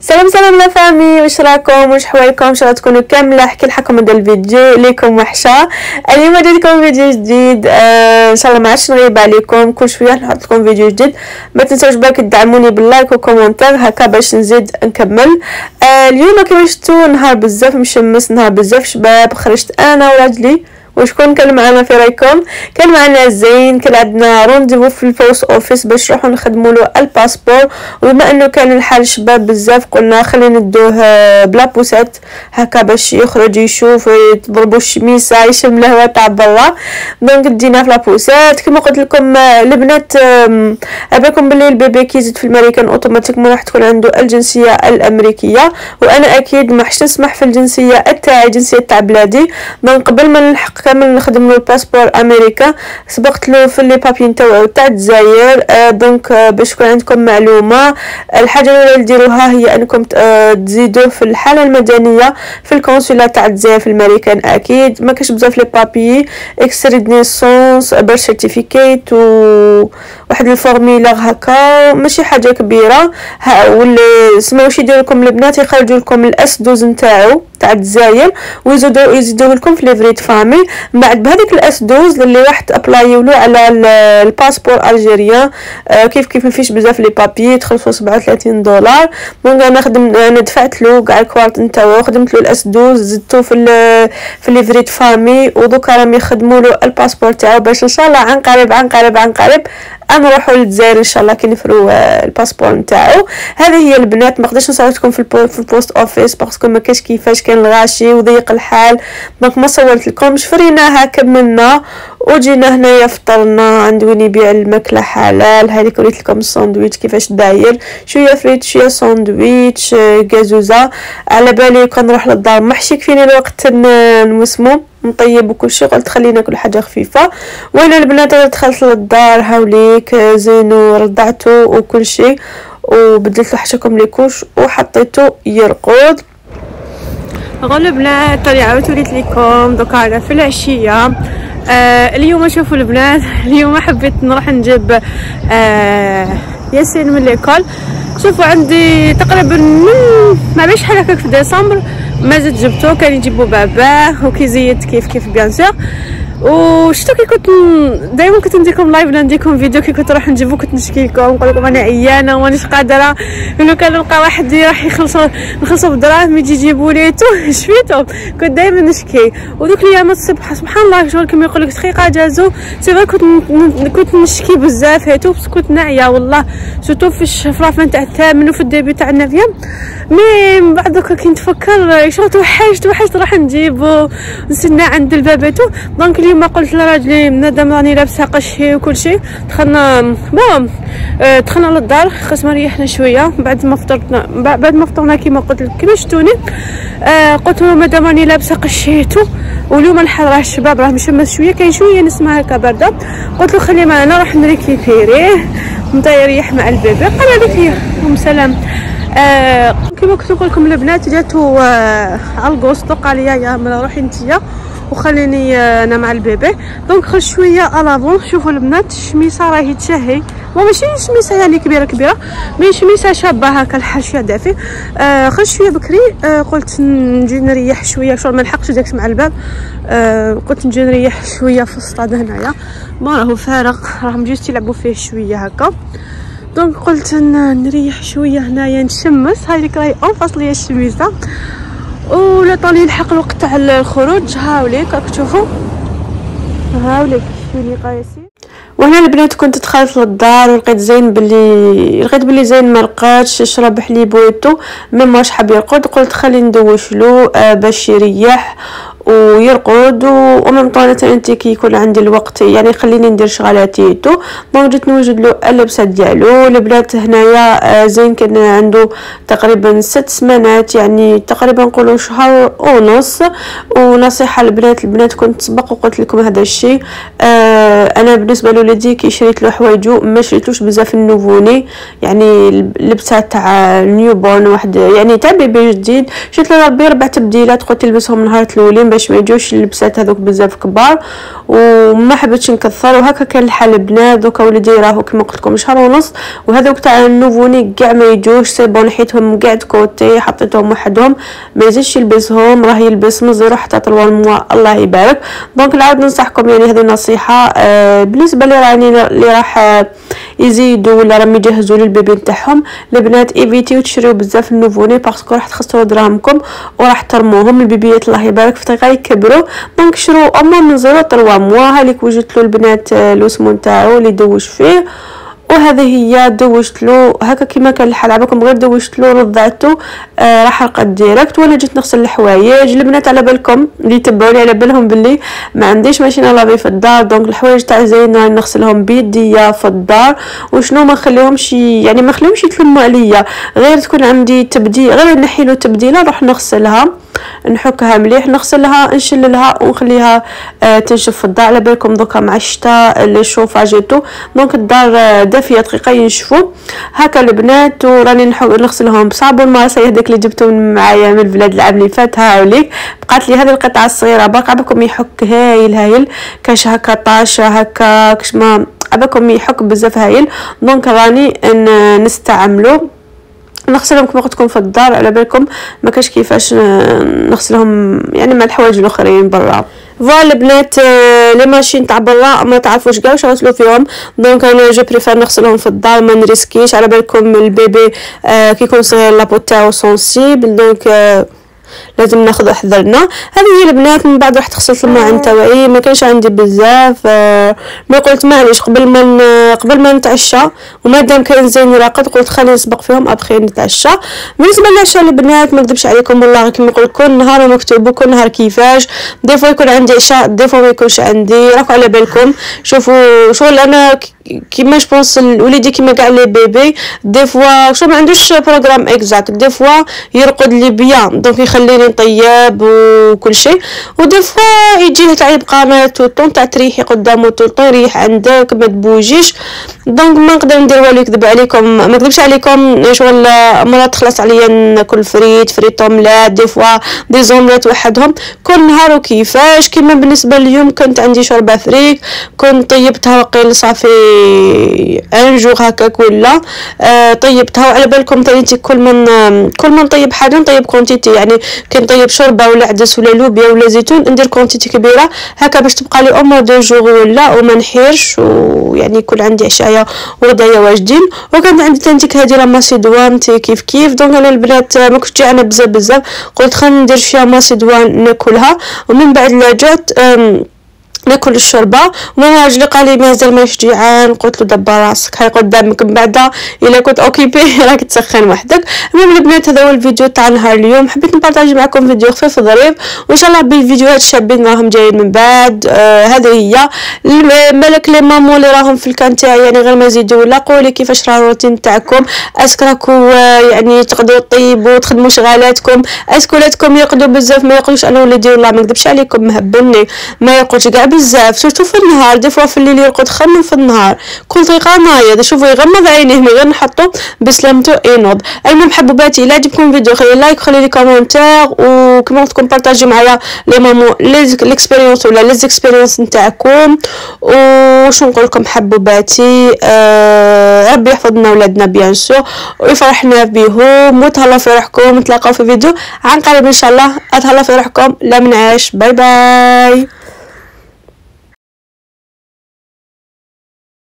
سلام سلام لا فامي، واش راكم؟ واش حوالكم؟ ان شاء الله تكونوا كامله. حكي لكم هذا الفيديو ليكم وحشه. اليوم جاتكم فيديو جديد، ان شاء الله ما عادش نغيب عليكم، كل شويه نحط لكم فيديو جديد. ما تنساوش برك تدعموني باللايك وكومونتير هكا باش نزيد نكمل. اليوم كما شفتوا نهار بزاف مشمس، نهار بزاف شباب. خرجت انا وراجلي، وشكون كان معنا في رايكم؟ كان معنا زين. كان عندنا رونديفو في البوست اوفيس باش نروحو نخدموا له الباسبور، وبما انه كان الحال شباب بزاف قلنا خلينا ندوه بلا بوسات هكا باش يخرج يشوف يضربوا الشميسه يشم الهواء تاع برا. دونك دينا في لا بوسات. كما قلت لكم البنات ابيكم باللي البيبي كيزيد في الامريكان اوتوماتيكمون راح تكون عنده الجنسيه الامريكيه، وانا اكيد ما حش نسمح في الجنسيه تاعي الجنسيه تاع بلادي. دونك قبل ما نلحق كامل نخدم له الباسبور امريكا سبقت له في لي بابي نتاعو تاع الجزائر. دونك باش يكون عندكم معلومه، الحاجه الاولى اللي ديروها هي انكم تزيدوه في الحاله المدنيه في القنصله تاع الجزائر في الامريكان. اكيد ما كاش بزاف لي بابي، اكستري دو نيسونس، بير سيرتيفيكيت، واحد الفورميلار هكا ماشي حاجه كبيره. واللي سمعوا واش يديروا لكم البنات، يخرجوا لكم الاس دوز نتاعو تاع الجزائر ويزيدوه لكم في ليفريت فامي. بعد بهذيك الاس دوز اللي واحد ابلايو له على الباسبور الجيريان، كيف ما فيش بزاف لي بابي تخلصوا 37 دولار. دونك انا دفعت له كاع الكوارت نتاعو، خدمت له الاس دوز، زدتو في ليفريت فامي، ودوكا راهم يخدموا له الباسبور تاعو باش ان شاء الله عن قريب نروحوا للجزائر ان شاء الله كي نفروا الباسبور نتاعو. هذه هي البنات. ما قدرتش نصورتكم في البوست اوفيس باسكو ما كاش كيفاش، كان الغاشي وضيق الحال، دونك ما صورت لكمش. فريناها كملنا وجينا هنايا فطرنا عند وين يبيع الماكله حلال. هذيك وريت لكم الساندويتش كيفاش داير، شويه فريت شويه ساندويتش غازوزه. على بالي كان نروح للدار ما حش يكفيني الوقت نوسمو نطيب وكل شيء، قلت خلينا ناكل حاجه خفيفه. وانا البنات دخلت للدار هاوليك زينو رضعته وكل شيء، وبدلت له حشاكم ليكوش وحطيته يرقد. غول البنات اللي عاودت وليت لكم دوكا في العشيه. اليوم شوفوا البنات، اليوم حبيت نروح نجيب ياسين من ليكول. شوفوا عندي تقريبا ما بيش شحال هكاك في ديسمبر ما زدت جبتو، كان يجيبو باباه وكيزيد كيف بيان سور. وشتو كي كنت دائما كنت نديكم لايف ولا نديكم فيديو كي كنت نروح نجيبو، كنت نشكي لكم نقول لكم انا عيانه ومانيش قادره. لو كان نلقى واحد راح نخلصوا بالدراهم يجي يجيبوا لي تو شفيتو، كنت دائما نشكي. ودوك الايامات سبحان الله شغل كما يقول لك دقيقه جازو سي فري كنت نشكي بزاف هيتو، بس كنت ناعيه والله، سورتو في الرافان تاع الثامن وفي الديبي تاع النافيام. مي من بعد دوكا كي نتفكر شغل توحشت راح نجيبو نستنى عند الباباتو. دونك اليوم قلت لراجلي مادام راني لابسه قشي وكل شيء دخلنا دخلنا للدار خاص ما ريحنا شويه بعد ما فطرنا كيما قلت لك كيما شفتوني. قلت له مادام راني لابسه قشيتو واليوم الحر راه الشباب راه مشمس شويه، كاين شويه نسمه هكا بارده، قلت له خلي معنا نروح نريكيبيريه نتا يريح مع البيبي. قال لي سلام. كيما كنت نقول لكم البنات جاتو على الكوستو قال لي يا ملا روحي نتيا وخليني انا مع البيبي. دونك خرج شويه الافون. شوفوا البنات الشميسه راهي تشهي، ماشي شميسه يعني كبيره مي شميسه شابه هكا الحاشيه دافي. خرج شويه بكري. قلت نجي نريح شويه شغل ما نلحقش داكش مع الباب. قلت نجي نريح شويه في السطاد هنايا، ما راهو فارغ راهم جوست يلعبوا فيه شويه هكا. دونك قلت نريح شويه هنايا نشمس. هاي ديك راهي انفاس ليا الشميسه، ولا طالي نلحق الوقت تاع الخروج. هاوليك راك تشوفوا هاوليك شوفي قايسين. وهنا البنات كنت دخلت للدار ولقيت بلي زين ما لقاتش يشرب حليب ويتو ميم واش حاب يرقد. قلت خلي ندوش له باش يريح ويرقد، ومن طونت انت كي يكون عندي الوقت يعني خليني ندير شغلاتي تو. دونك جيت نوجد له اللبسه ديالو. البنات هنايا زين كان عنده تقريبا 6 سمانات، يعني تقريبا نقولوا شهر ونص. ونصيحه البنات كنت سبق وقلت لكم هذا الشيء. انا بالنسبه لولدي كي شريت له حوايجو ما شريتوش بزاف النوفوني، يعني اللبسه تاع النيو بورن واحد يعني تاع بيبي جديد، شريت له ربي 4 تبديلات قلت تلبسهم نهار الاولين باش ما يجوش اللبسات هذوك بزاف كبار، وما حبيتش نكثر. وهكا كان الحال البنات. دوكا ولدي راهو كما قلت لكم شهر ونص، وهذوك تاع النوفوني كاع ما يجوش سي بون، حيتهم كاع كوتي حطيتهم وحدهم، ما يزيدش يلبسهم، راه يلبس من 0 حتى 3 موا الله يبارك. دونك نعاود ننصحكم يعني هذه نصيحه بالنسبه لي راني اللي راح يزيدوا ولا راهم يجهزوا للبيبي نتاعهم. البنات ايفيتيو تشريو بزاف النوفوني باسكو راح تخسروا دراهمكم وراح ترموهم. البيبيات الله يبارك في طريقه يكبروا، دونك شرو اما من 0 3 موا. هاليك وجدت له البنات الوسمو نتاعو اللي دوش فيه، وهذه هي دوشت له هكا كيما كان الحال عباكم، غير دوشت له رضعته راح رقد ديريكت. وانا جيت نغسل الحوايج. البنات على بالكم اللي يتبعوني على بالهم باللي ما عنديش ماشينه لافي في الدار، دونك الحوايج تاع زين راني نغسلهم بيديا في الدار. وشنو ما نخليهمش يعني ما نخليهمش يتلموا عليا، غير تكون عندي تبديل غير نحي له تبديله نروح نغسلها، نحكها مليح، نغسلها نشللها ونخليها تنشف في الدار. على بالكم دوكا مع الشتاء الشوفاج جيتو، دونك الدار دافيه دقيقه ينشفوا هكا البنات. وراني نغسلهم بصابون ماسي هذاك اللي جبته معايا من البلاد العام اللي فات. هاوليك بقات لي هذه القطعه الصغيره باقا عباكم يحك هايل كاش هكا طاشه هكا كاش ما عباكم يحك بزاف هايل. دونك راني نستعملو نغسلهم كما قلت لكم في الدار. على بالكم ما كاش كيفاش نغسلهم يعني مع الحوايج الاخرين برا. فوالا البنات لي ماشين تاع برا ما تعرفوش كاع واش غسلوا فيهم، دونك انا جو بريفير نغسلهم في الدار ما نريسكيش. على بالكم البيبي كي يكون صغير لابو تاعو سونسيبل، دونك لازم ناخذ حذرنا. هذه هي البنات. من بعد رحت غسلت الماعن تاعي، ما كانش عندي بزاف ما قلت معليش قبل ما نتعشى ومادام كان زين راقد قلت خلينا نسبق فيهم ابخي نتعشى. بالنسبه للعشاء البنات ما نكذبش عليكم والله كما نقول كل نهار مكتوب وكل نهار كيفاش. ديفو يكون عندي عشاء ديفو ما يكونش عندي، راكو على بالكم. شوفوا شغل انا كيما جبونس وليدي كيما كاع لي بيبي دي فوا شو ما عندوش بروغرام اكزاكت، دي فوا يرقد لي بيان دونك يخليني نطيب وكل شيء، ودي فوا يجيه تاع يبقى انا طون تاع تريحي قدامه طون يريح عندك ما تبوجيش. دونك ما نقدر ندير والو يكذب عليكم ما نكذبش عليكم. شغل مرات تخلص عليا ناكل فريت اومليت دي فوا دي زومليت وحدهم كل نهار وكيفاش. كيما بالنسبه لليوم كنت عندي شوربه فريك كنت طيبتها وقيل صافي ان جور هكاك ولا طيبتها. وعلى بالكم طريقتي كل ما نطيب حاجه نطيب كونتيتي، يعني كنطيب شوربه ولا عدس ولا لوبيا ولا زيتون ندير كونتيتي كبيره هكا باش تبقى لي اومو دو جور ولا وما نحيرش، ويعني يكون عندي عشايا وغدايا واجدين. وكانت عندي تنتيك هذه لا ماسيدوان تي كيف دونك انا البنات ما كنتش جوعانه بزاف قلت خلينا ندير فيها ماسيدوان ناكلها، ومن بعد لا جات ناكل الشوربه. وماما راجلي قال لي مازال ماش جيعان، قلت له دبر راسك هاي قدامك من بعد الا كنت اوكيبي راك تسخن وحدك. المهم البنات هذا هو الفيديو تاع نهار اليوم، حبيت نبارطاجي معكم فيديو خفيف ظريف وان شاء الله بالفيديوهات الشابين راهم جايين من بعد. هذه هي مالك لي مامو اللي راهم في الكان تاعي يعني غير ما يزيدوا ولا قولي كيفاش راه الروتين تاعكم، اسك راكو يعني تقدروا طيبوا وتخدموا شغالاتكم، اسك ولادكم يقدروا بزاف ما يقولوش انا ولدي والله ما نكذبش عليكم مهبلني ما يقولش كاع بزاف سورتو في النهار دي فوا في الليل يرقد خمم في النهار كل طريقه نايض شوفوا يغمض عينيه من غير نحطو بسلامته ينوض. المهم حبوباتي الا عجبكم الفيديو خلي لايك خلي لي كومونتير وكما قلت لكم بارطاجي معايا لي مامو ليكسبيريونس ولا لي زيكسبيريونس نتاعكم. وشو نقول لكم حبوباتي ربي يحفظنا ولادنا بيان سور ويفرحنا بيهم وتهلاو في روحكم. نتلاقاو في فيديو عن قريب ان شاء الله. اتهلاو في روحكم لا منعاش باي باي.